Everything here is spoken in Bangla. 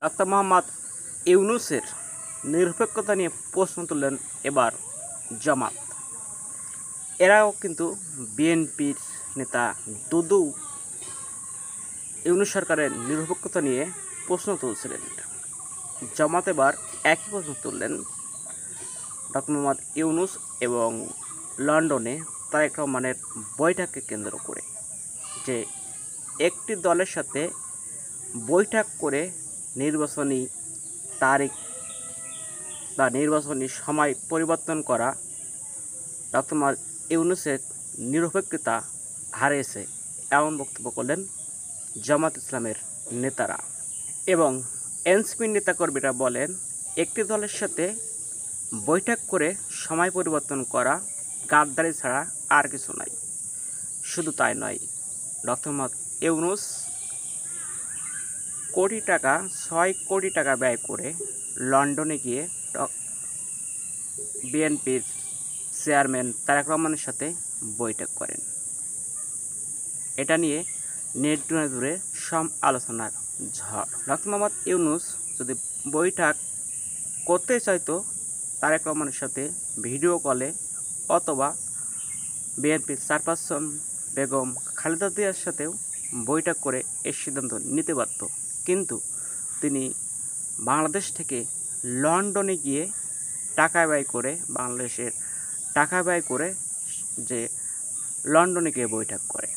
ডাক্তার মোহাম্মদ ইউনূসের নিরপেক্ষতা নিয়ে প্রশ্ন তুললেন এবার জামাত। এরাও কিন্তু বিএনপির নেতা দুদু ইউনূস সরকারের নিরপেক্ষতা নিয়ে প্রশ্ন তুলছিলেন। জামাত এবার একই প্রশ্ন তুললেন ডক্টর মোহাম্মদ ইউনূস এবং লন্ডনে তারেক রহমানের বৈঠককে কেন্দ্র করে, যে একটি দলের সাথে বৈঠক করে নির্বাচনী তারিখ বা নির্বাচনী সময় পরিবর্তন করা ডক্টর মোহাম্মদ ইউনূসের নিরপেক্ষতা হারিয়েছে, এমন বক্তব্য করলেন জামাত ইসলামের নেতারা। এবং এনসিপির নেতাকর্মীরা বলেন, একটি দলের সাথে বৈঠক করে সময় পরিবর্তন করা গাদ্দারি ছাড়া আর কিছু নাই। শুধু তাই নয়, ডক্টর মোহাম্মদ ইউনূস 6 কোটি টাকা ব্যয় করে লন্ডনে গিয়ে বিএনপির চেয়ারম্যান তারেক রহমানের সাথে বৈঠক করেন। এটা নিয়ে নেট জুড়ে আলোচনার ঝড়। ডক্টর মোহাম্মদ ইউনূস যদি বৈঠক করতে চাইতো তারেক রহমানের সাথে ভিডিও কলে অথবা বিএনপির চেয়ারপারসন বেগম খালেদা জিয়ার সাথেও বৈঠক করে এর সিদ্ধান্ত নিতে পারত, কিন্তু তিনি বাংলাদেশ থেকে লন্ডনে গিয়ে বাংলাদেশের টাকা ব্যয় করে যে লন্ডনে গিয়ে বৈঠক করে।